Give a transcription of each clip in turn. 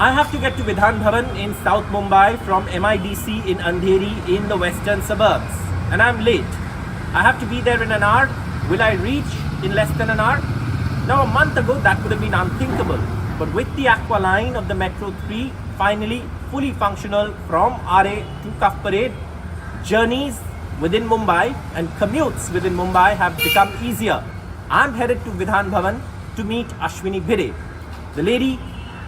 I have to get to Vidhan Bhavan in South Mumbai from MIDC in Andheri in the western suburbs. And I'm late. I have to be there in an hour. Will I reach in less than an hour? Now, a month ago, that would have been unthinkable. But with the Aqua line of the Metro 3 finally fully functional from RA to Cuff Parade, journeys within Mumbai and commutes within Mumbai have become easier. I'm headed to Vidhan Bhavan to meet Ashwini Bhide, the lady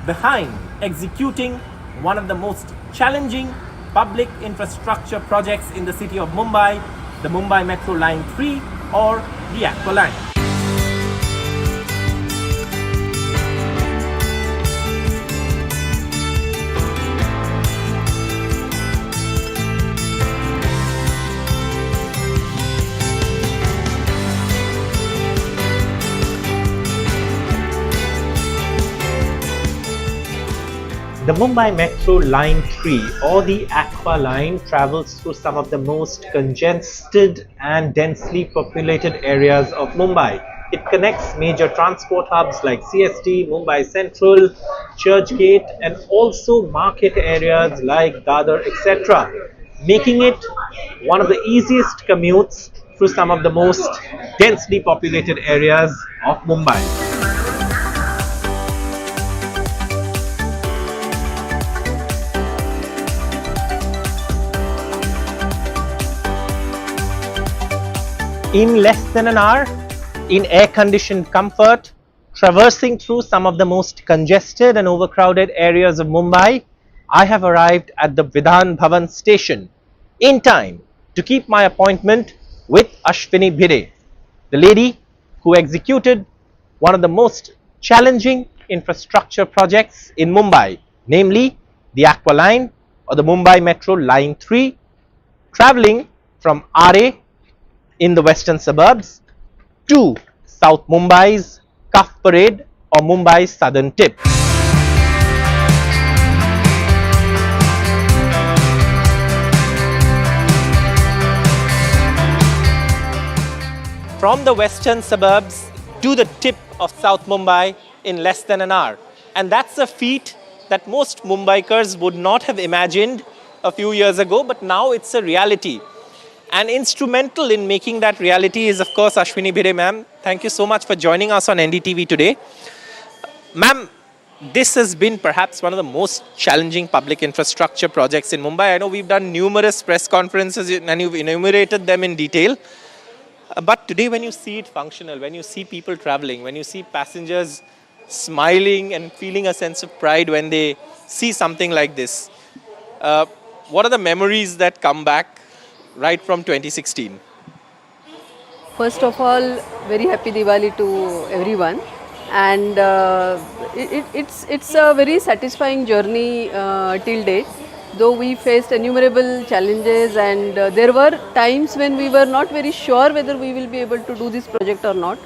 behind executing one of the most challenging public infrastructure projects in the city of Mumbai, the Mumbai Metro Line 3 or the Aqua line. The Mumbai Metro Line 3 or the Aqua line travels through some of the most congested and densely populated areas of Mumbai. It connects major transport hubs like CST, Mumbai Central, Churchgate and also market areas like Dadar, etc., making it one of the easiest commutes through some of the most densely populated areas of Mumbai. In less than an hour, in air-conditioned comfort, traversing through some of the most congested and overcrowded areas of Mumbai, I have arrived at the Vidhan Bhavan station in time to keep my appointment with Ashwini Bhide, the lady who executed one of the most challenging infrastructure projects in Mumbai, namely the Aqua line or the Mumbai Metro Line 3, travelling from RA in the western suburbs to South Mumbai's Cuff Parade or Mumbai's southern tip. From the western suburbs to the tip of South Mumbai in less than an hour. And that's a feat that most Mumbaikars would not have imagined a few years ago, but now it's a reality. And instrumental in making that reality is, of course, Ashwini Bhide, ma'am. Thank you so much for joining us on NDTV today. Ma'am, this has been perhaps one of the most challenging public infrastructure projects in Mumbai. I know we've done numerous press conferences and you've enumerated them in detail. But today when you see it functional, when you see people traveling, when you see passengers smiling and feeling a sense of pride when they see something like this, what are the memories that come back right from 2016? First of all, very happy Diwali to everyone, and it's a very satisfying journey till date. Though we faced innumerable challenges, and there were times when we were not very sure whether we will be able to do this project or not,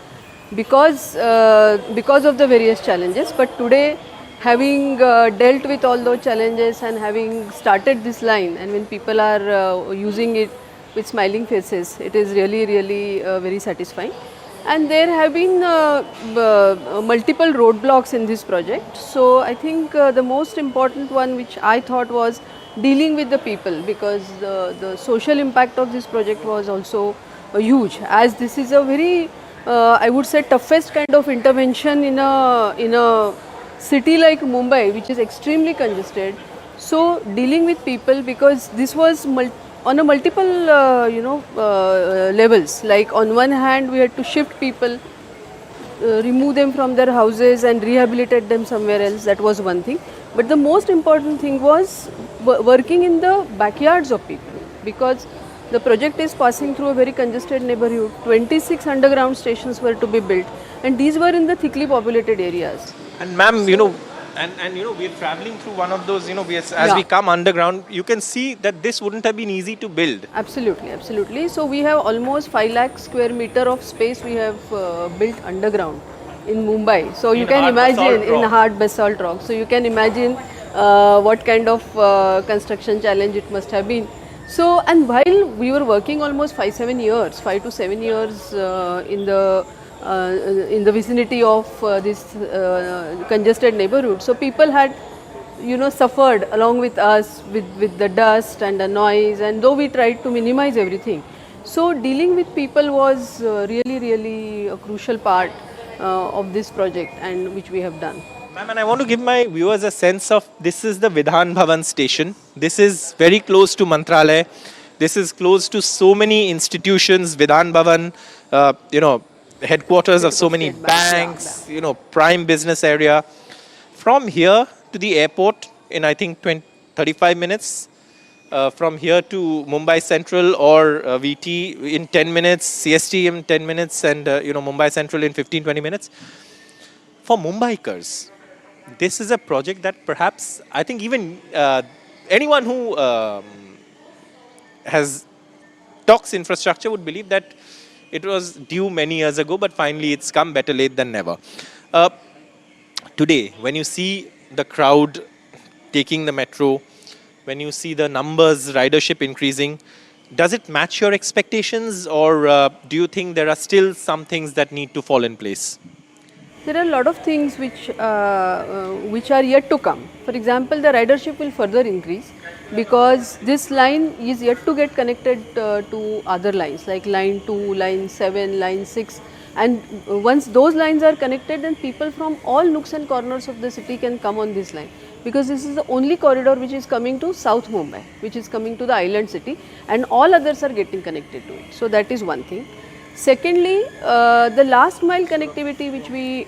because of the various challenges. But today, having dealt with all those challenges and having started this line, and when people are using it with smiling faces, it is really very satisfying. And there have been multiple roadblocks in this project. So I think the most important one which I thought was dealing with the people, because the social impact of this project was also huge, as this is a very I would say toughest kind of intervention in a city like Mumbai, which is extremely congested. So dealing with people, because this was on a multiple levels. Like on one hand, we had to shift people, remove them from their houses and rehabilitate them somewhere else. That was one thing. But the most important thing was working in the backyards of people, because the project is passing through a very congested neighborhood. 26 underground stations were to be built, and these were in the thickly populated areas. And ma'am, we are traveling through one of those, as we come underground, you can see that this wouldn't have been easy to build. Absolutely. So we have almost 5 lakh square meter of space we have built underground in Mumbai. So you can imagine in hard basalt rock. So you can imagine what kind of construction challenge it must have been. So, and while we were working almost 5 to 7 years in the vicinity of this congested neighborhood, so people had suffered along with us with the dust and the noise, and though we tried to minimize everything. So dealing with people was really a crucial part of this project, and which we have done. Ma'am, and I want to give my viewers a sense of this is the Vidhan Bhavan station. This is very close to Mantralaya. This is close to so many institutions, Vidhan Bhavan, headquarters of so many banks, prime business area. From here to the airport in, I think, 35 minutes. From here to Mumbai Central or VT in 10 minutes, CST in 10 minutes, and Mumbai Central in 15-20 minutes. For Mumbaikars, this is a project that perhaps I think even anyone who has talks infrastructure would believe that it was due many years ago, but finally it's come, better late than never. Today, when you see the crowd taking the metro, when you see the numbers, ridership increasing, does it match your expectations, or do you think there are still some things that need to fall in place? There are a lot of things which are yet to come. For example, the ridership will further increase because this line is yet to get connected to other lines like line 2, line 7, line 6. And once those lines are connected, then people from all nooks and corners of the city can come on this line, because this is the only corridor which is coming to South Mumbai, which is coming to the island city, and all others are getting connected to it. So that is one thing. Secondly, the last mile connectivity which we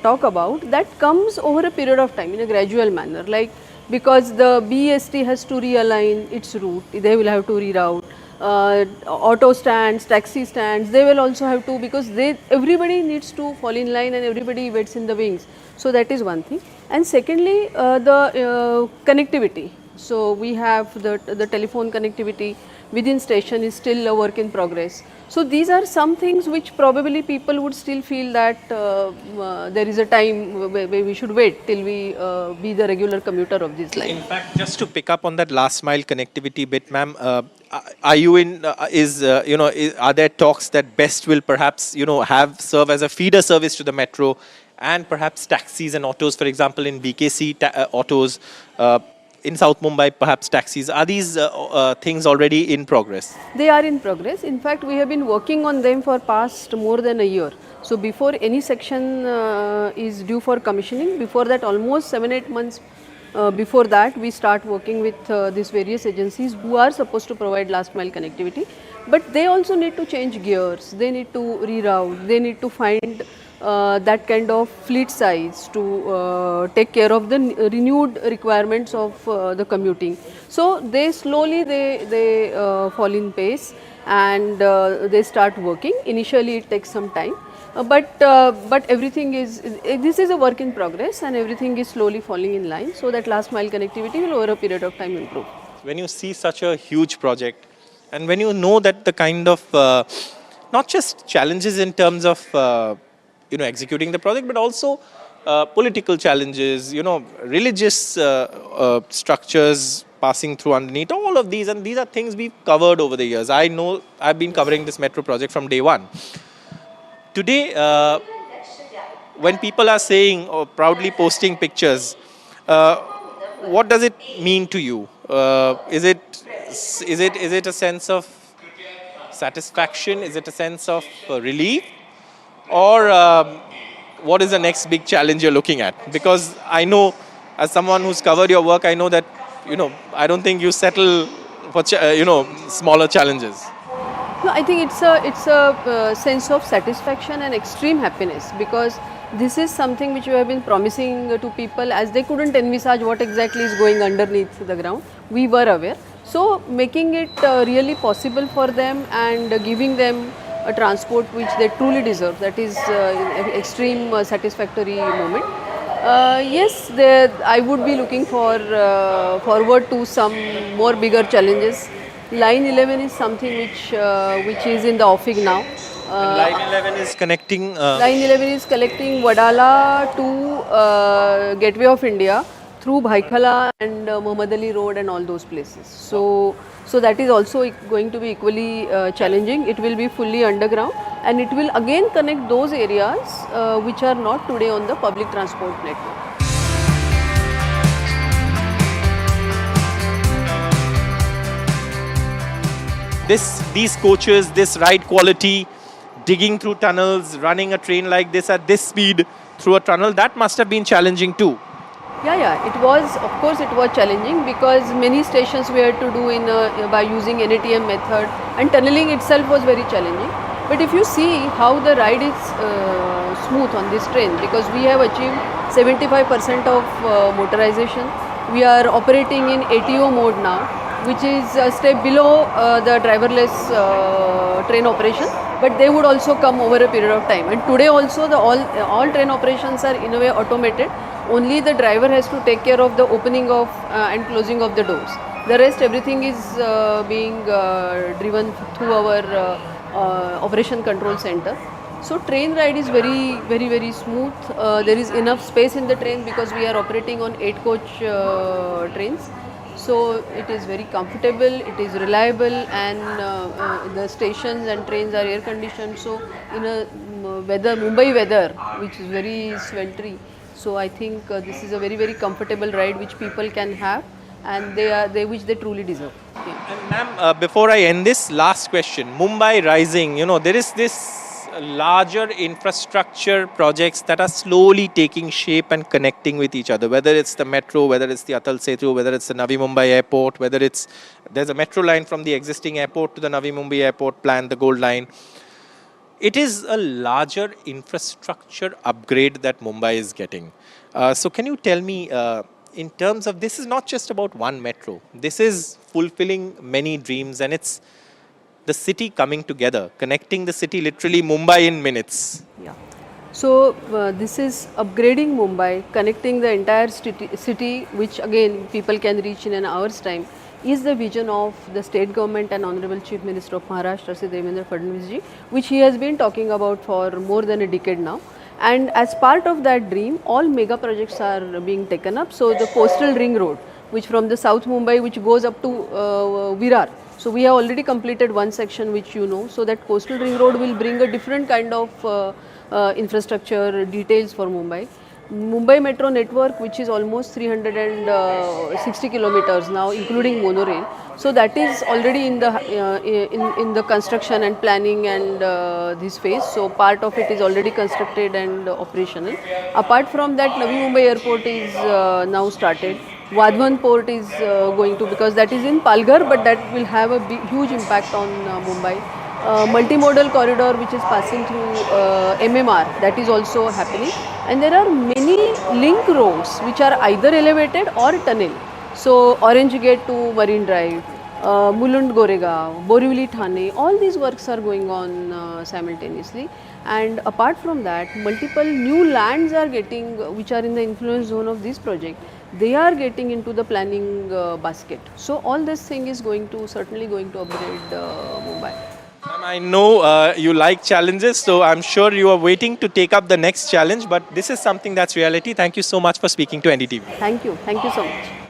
talk about, that comes over a period of time in a gradual manner, like because the BEST has to realign its route, they will have to reroute. Auto stands, taxi stands, they will also have to, because everybody needs to fall in line and everybody waits in the wings. So that is one thing. And secondly, the connectivity. So we have the telephone connectivity within station is still a work in progress. So these are some things which probably people would still feel that there is a time where we should wait till we be the regular commuter of this line. In fact, just to pick up on that last mile connectivity bit, ma'am, are you in? Are there talks that BEST will perhaps serve as a feeder service to the metro, and perhaps taxis and autos, for example, in BKC autos. In South Mumbai, perhaps taxis. Are these things already in progress? They are in progress. In fact, we have been working on them for past more than a year. So before any section is due for commissioning, before that almost 7-8 months before that, we start working with these various agencies who are supposed to provide last mile connectivity. But they also need to change gears, they need to reroute, they need to find that kind of fleet size to take care of the renewed requirements of the commuting. So they slowly they fall in pace, and they start working. Initially it takes some time, but everything is, this is a work in progress, and everything is slowly falling in line, so that last mile connectivity will over a period of time improve. When you see such a huge project, and when you know that the kind of not just challenges in terms of executing the project, but also political challenges, religious structures passing through underneath, all of these, and these are things we've covered over the years. I know I've been covering this metro project from day one. Today, when people are saying or proudly posting pictures, what does it mean to you? Is it a sense of satisfaction? Is it a sense of relief? Or what is the next big challenge you're looking at? Because I know, as someone who's covered your work, I know that, I don't think you settle for, smaller challenges. No, I think it's a sense of satisfaction and extreme happiness, because this is something which we have been promising to people, as they couldn't envisage what exactly is going underneath the ground. We were aware. So making it really possible for them and giving them a transport which they truly deserve, that is extreme satisfactory moment. Yes, I would be looking forward to some more bigger challenges. Line 11 is something which is in the offing now. Line 11 is connecting. Line 11 is connecting Wadala to Gateway of India through Bhaikhala and Muhammad Ali Road and all those places. So that is also going to be equally challenging. It will be fully underground, and it will again connect those areas which are not today on the public transport network. these coaches, this ride quality, digging through tunnels, running a train like this at this speed through a tunnel, that must have been challenging too. Yeah, it was, of course, it was challenging because many stations we had to do by using NATM method, and tunneling itself was very challenging. But if you see how the ride is smooth on this train, because we have achieved 75% of motorization, we are operating in ATO mode now, which is a step below the driverless train operation, but they would also come over a period of time. And today also all train operations are in a way automated. Only the driver has to take care of the opening of and closing of the doors. The rest everything is being driven through our operation control center. So train ride is very smooth. There is enough space in the train because we are operating on 8 coach trains. So it is very comfortable, it is reliable, and the stations and trains are air conditioned. So in a Mumbai weather, which is very sweltering, so I think this is a very comfortable ride which people can have, and which they truly deserve. Yeah. And ma'am, before I end this, last question. Mumbai rising, there is this larger infrastructure projects that are slowly taking shape and connecting with each other, whether it's the metro, whether it's the Atal Setu, whether it's the Navi Mumbai airport, whether there's a metro line from the existing airport to the Navi Mumbai airport plan, the Gold Line. It is a larger infrastructure upgrade that Mumbai is getting. So can you tell me, in terms of, this is not just about one metro, this is fulfilling many dreams, and it's the city coming together, connecting the city, literally Mumbai in minutes. Yeah. So this is upgrading Mumbai, connecting the entire city, which again people can reach in an hour's time, is the vision of the state government and Honorable Chief Minister of Maharashtra, Sri Devendra Fadnavis ji, which he has been talking about for more than a decade now. And as part of that dream, all mega projects are being taken up. So the coastal ring road, which from the South Mumbai, which goes up to Virar. So we have already completed one section, which you know. So that coastal ring road will bring a different kind of infrastructure details for Mumbai. Mumbai Metro network, which is almost 360 kilometers now, including monorail. So that is already in the construction and planning and this phase. So part of it is already constructed and operational. Apart from that, Navi Mumbai Airport is now started. Wadhwan port is going to, because that is in Palghar, but that will have a huge impact on Mumbai. Multimodal corridor which is passing through MMR, that is also happening, and there are many link roads which are either elevated or tunnel. So Orange Gate to Marine Drive, Mulund Goregaon, Borivali Thane, all these works are going on simultaneously. And apart from that, multiple new lands are getting, which are in the influence zone of this project, they are getting into the planning basket. So all this thing is certainly going to upgrade Mumbai. I know you like challenges, so I'm sure you are waiting to take up the next challenge, but this is something that's reality. Thank you so much for speaking to NDTV. Thank you so much.